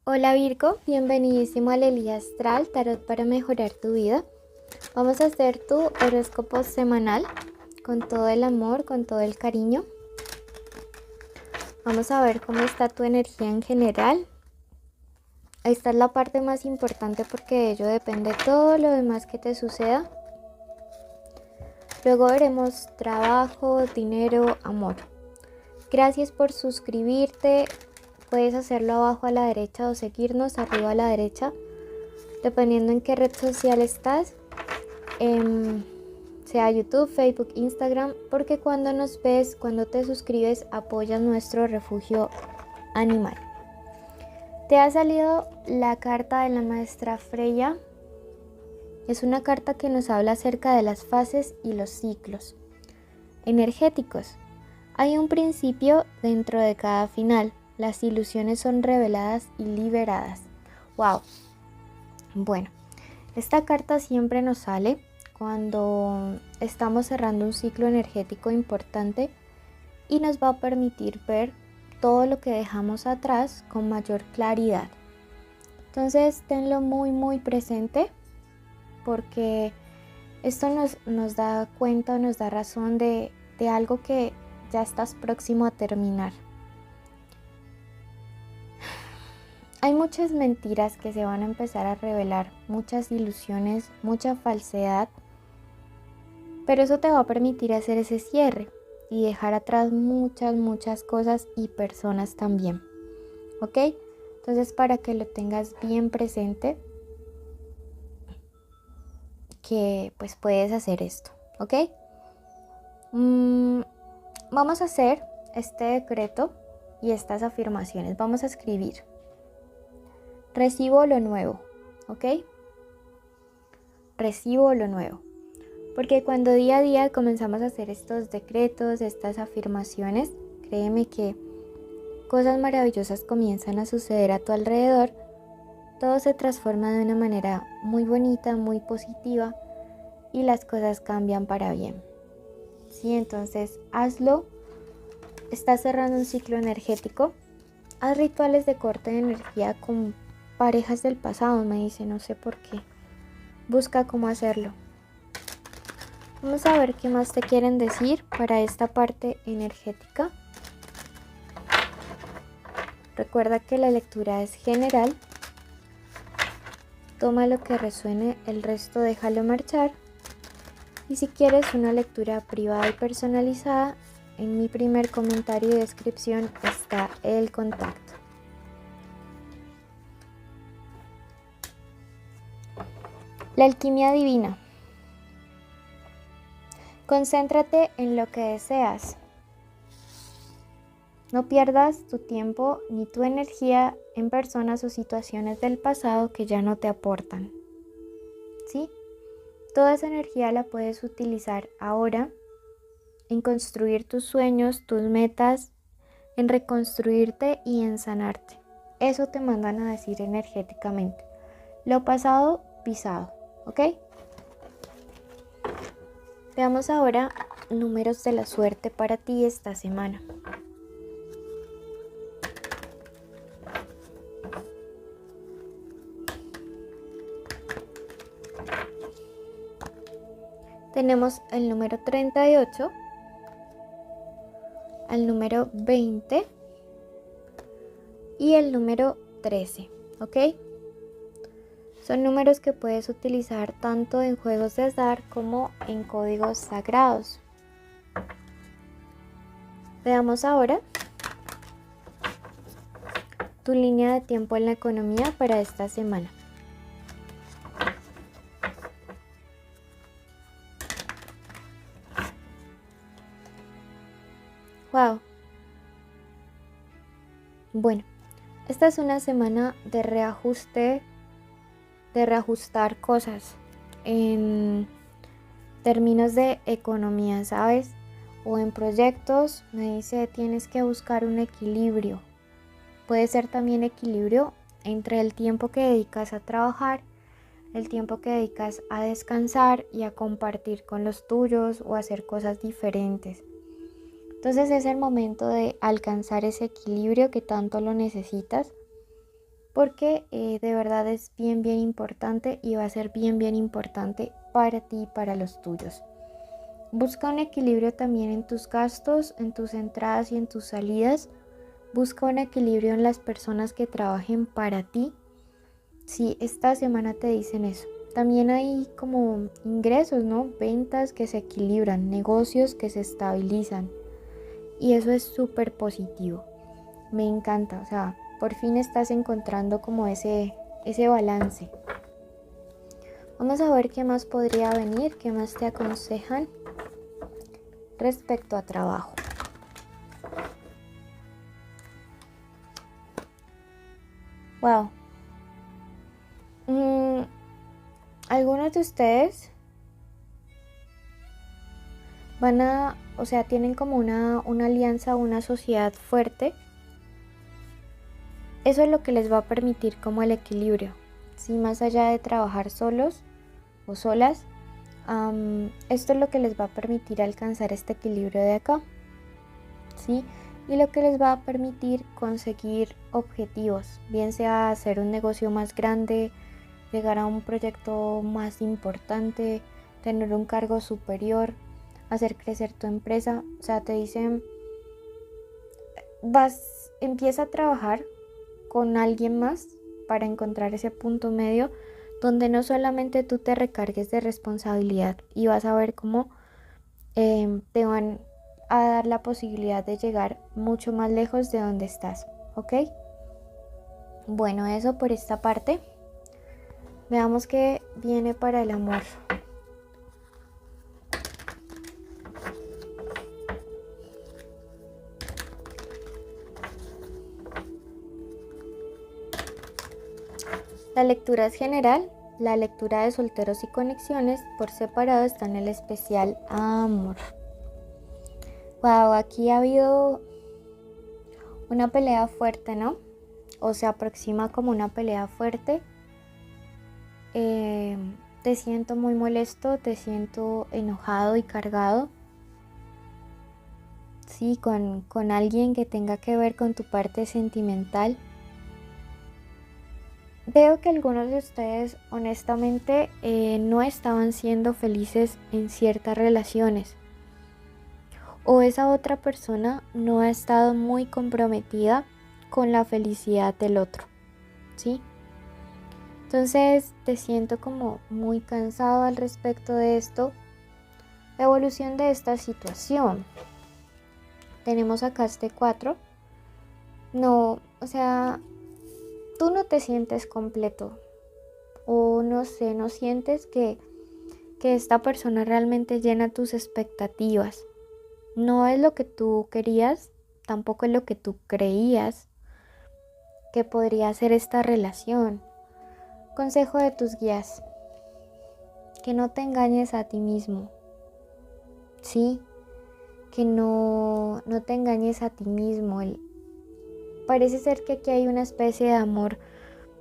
Hola Virgo, bienvenidísimo al Elía Astral, tarot para mejorar tu vida. Vamos a hacer tu horóscopo semanal con todo el amor, con todo el cariño. Vamos a ver cómo está tu energía en general. Esta es la parte más importante porque de ello depende todo lo demás que te suceda. Luego veremos trabajo, dinero, amor. Gracias por suscribirte. Puedes hacerlo abajo a la derecha o seguirnos arriba a la derecha, dependiendo en qué red social estás, sea YouTube, Facebook, Instagram, porque cuando nos ves, cuando te suscribes, apoyas nuestro refugio animal. Te ha salido la carta de la maestra Freya. Es una carta que nos habla acerca de las fases y los ciclos energéticos. Hay un principio dentro de cada final. Las ilusiones son reveladas y liberadas. ¡Wow! Bueno, esta carta siempre nos sale cuando estamos cerrando un ciclo energético importante y nos va a permitir ver todo lo que dejamos atrás con mayor claridad. Entonces, tenlo muy presente porque esto nos da cuenta, nos da razón de algo que ya estás próximo a terminar. Hay muchas mentiras que se van a empezar a revelar, muchas ilusiones, mucha falsedad, pero eso te va a permitir hacer ese cierre y dejar atrás muchas cosas y personas también, ¿ok? Entonces, para que lo tengas bien presente, que pues puedes hacer esto, ¿ok? Vamos a hacer este decreto y estas afirmaciones. Vamos a escribir: recibo lo nuevo, ¿ok? Recibo lo nuevo. Porque cuando día a día comenzamos a hacer estos decretos, estas afirmaciones, créeme que cosas maravillosas comienzan a suceder a tu alrededor. Todo se transforma de una manera muy bonita, muy positiva y las cosas cambian para bien. Sí, entonces hazlo. Estás cerrando un ciclo energético. Haz rituales de corte de energía con parejas del pasado, me dice, no sé por qué. Busca cómo hacerlo. Vamos a ver qué más te quieren decir para esta parte energética. Recuerda que la lectura es general. Toma lo que resuene, el resto déjalo marchar. Y si quieres una lectura privada y personalizada, en mi primer comentario y descripción está el contacto. La alquimia divina. Concéntrate en lo que deseas. No pierdas tu tiempo ni tu energía en personas o situaciones del pasado que ya no te aportan. ¿Sí? Toda esa energía la puedes utilizar ahora en construir tus sueños, tus metas, en reconstruirte y en sanarte. Eso te mandan a decir energéticamente. Lo pasado, pisado. ¿Ok? Veamos ahora números de la suerte para ti esta semana. Tenemos el número 38, el número 20 y el número 13, ¿ok? Son números que puedes utilizar tanto en juegos de azar como en códigos sagrados. Veamos ahora tu línea de tiempo en la economía para esta semana. Wow. Bueno, esta es una semana de reajuste, de reajustar cosas en términos de economía, ¿sabes? O en proyectos, me dice, tienes que buscar un equilibrio. Puede ser también equilibrio entre el tiempo que dedicas a trabajar, el tiempo que dedicas a descansar y a compartir con los tuyos o hacer cosas diferentes. Entonces es el momento de alcanzar ese equilibrio que tanto lo necesitas. porque de verdad es bien importante y va a ser bien importante para ti y para los tuyos. Busca un equilibrio también en tus gastos, en tus entradas y en tus salidas. Busca un equilibrio en las personas que trabajen para ti. Si esta semana te dicen eso. También hay como ingresos, ¿no? Ventas que se equilibran, negocios que se estabilizan. Y eso es súper positivo. Me encanta, o sea, por fin estás encontrando como ese balance. Vamos a ver qué más podría venir, qué más te aconsejan respecto a trabajo. Wow. Algunos de ustedes tienen como una alianza, una sociedad fuerte. Eso es lo que les va a permitir como el equilibrio. Si más allá de trabajar solos o solas, esto es lo que les va a permitir alcanzar este equilibrio de acá, ¿sí? Y lo que les va a permitir conseguir objetivos, bien sea hacer un negocio más grande, llegar a un proyecto más importante, tener un cargo superior, hacer crecer tu empresa. O sea, te dicen, empieza a trabajar con alguien más para encontrar ese punto medio donde no solamente tú te recargues de responsabilidad y vas a ver cómo te van a dar la posibilidad de llegar mucho más lejos de donde estás, ¿ok? Bueno, eso por esta parte. Veamos qué viene para el amor. La lectura es general. La lectura de solteros y conexiones por separado está en el especial amor. Wow, aquí ha habido una pelea fuerte, ¿no? O se aproxima como una pelea fuerte. Te siento muy molesto, te siento enojado y cargado. Sí, con alguien que tenga que ver con tu parte sentimental. Veo que algunos de ustedes honestamente no estaban siendo felices en ciertas relaciones. O esa otra persona no ha estado muy comprometida con la felicidad del otro, ¿sí? Entonces te siento como muy cansado al respecto de esto. La evolución de esta situación. Tenemos acá este 4. No, o sea, tú no te sientes completo. O no sé, no sientes que esta persona realmente llena tus expectativas. No es lo que tú querías, tampoco es lo que tú creías que podría ser esta relación. Consejo de tus guías, que no te engañes a ti mismo, ¿sí? Que no te engañes a ti mismo. Parece ser que aquí hay una especie de amor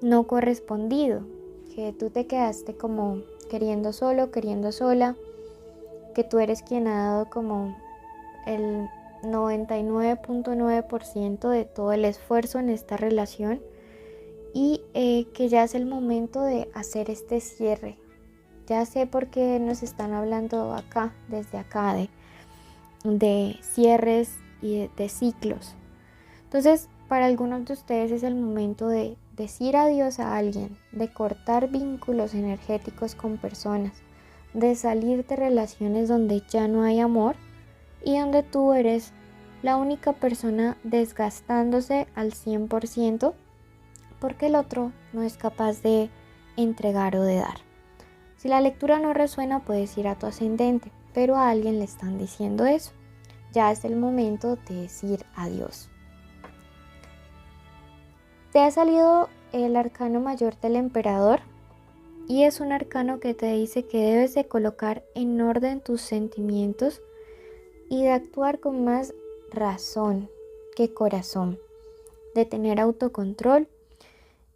no correspondido, que tú te quedaste como queriendo solo, queriendo sola, que tú eres quien ha dado como el 99.9% de todo el esfuerzo en esta relación y que ya es el momento de hacer este cierre. Ya sé por qué nos están hablando acá, desde acá, de cierres y de ciclos. Entonces, para algunos de ustedes es el momento de decir adiós a alguien, de cortar vínculos energéticos con personas, de salir de relaciones donde ya no hay amor y donde tú eres la única persona desgastándose al 100% porque el otro no es capaz de entregar o de dar. Si la lectura no resuena, puedes ir a tu ascendente, pero a alguien le están diciendo eso. Ya es el momento de decir adiós. Te ha salido el arcano mayor del emperador y es un arcano que te dice que debes de colocar en orden tus sentimientos y de actuar con más razón que corazón, de tener autocontrol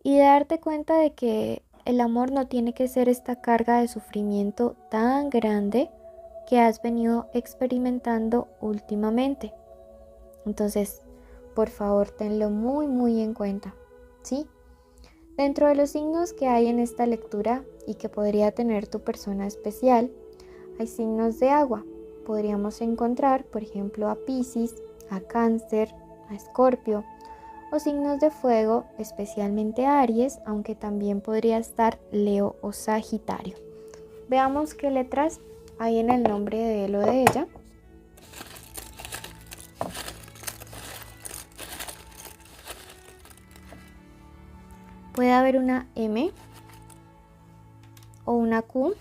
y de darte cuenta de que el amor no tiene que ser esta carga de sufrimiento tan grande que has venido experimentando últimamente. Entonces, por favor, tenlo muy en cuenta, ¿sí? Dentro de los signos que hay en esta lectura y que podría tener tu persona especial, hay signos de agua. Podríamos encontrar, por ejemplo, a Piscis, a Cáncer, a Escorpio, o signos de fuego, especialmente Aries, aunque también podría estar Leo o Sagitario. Veamos qué letras hay en el nombre de él o de ella. Puede haber una M o una Q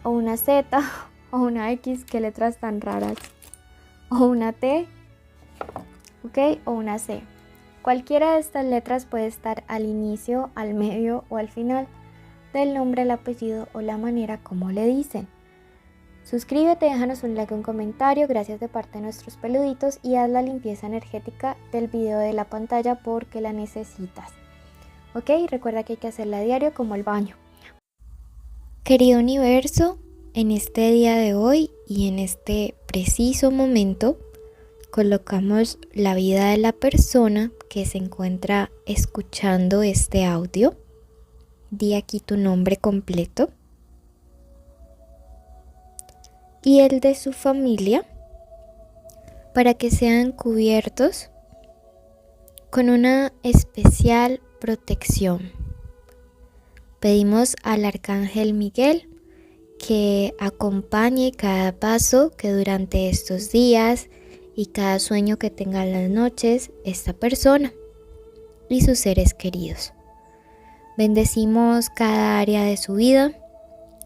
o una Z o una X, qué letras tan raras, o una T, ¿ok? O una C. Cualquiera de estas letras puede estar al inicio, al medio o al final del nombre, el apellido o la manera como le dicen. Suscríbete, déjanos un like, un comentario, gracias de parte de nuestros peluditos, y haz la limpieza energética del video de la pantalla porque la necesitas. Ok, recuerda que hay que hacerla a diario como el baño. Querido universo, en este día de hoy y en este preciso momento, colocamos la vida de la persona que se encuentra escuchando este audio. Di aquí tu nombre completo y el de su familia para que sean cubiertos con una especial protección. Pedimos al Arcángel Miguel que acompañe cada paso que durante estos días y cada sueño que tenga en las noches esta persona y sus seres queridos. Bendecimos cada área de su vida.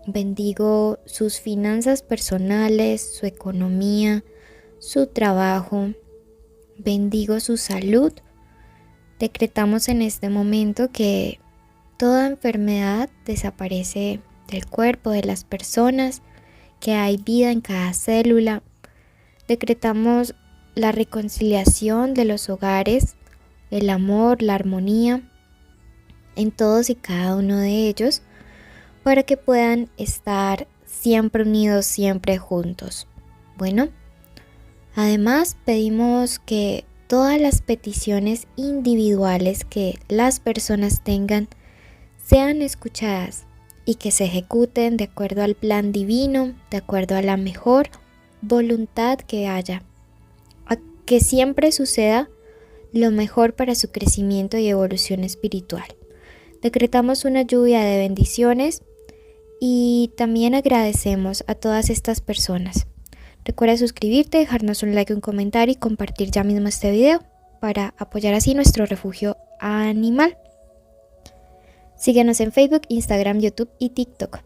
Bendigo sus finanzas personales, su economía, su trabajo. Bendigo su salud. Decretamos en este momento que toda enfermedad desaparece del cuerpo de las personas, que hay vida en cada célula. Decretamos la reconciliación de los hogares, el amor, la armonía en todos y cada uno de ellos, para que puedan estar siempre unidos, siempre juntos. Bueno, además pedimos que todas las peticiones individuales que las personas tengan sean escuchadas y que se ejecuten de acuerdo al plan divino, de acuerdo a la mejor voluntad que haya, a que siempre suceda lo mejor para su crecimiento y evolución espiritual. Decretamos una lluvia de bendiciones y también agradecemos a todas estas personas. Recuerda suscribirte, dejarnos un like, un comentario y compartir ya mismo este video para apoyar así nuestro refugio animal. Síguenos en Facebook, Instagram, YouTube y TikTok.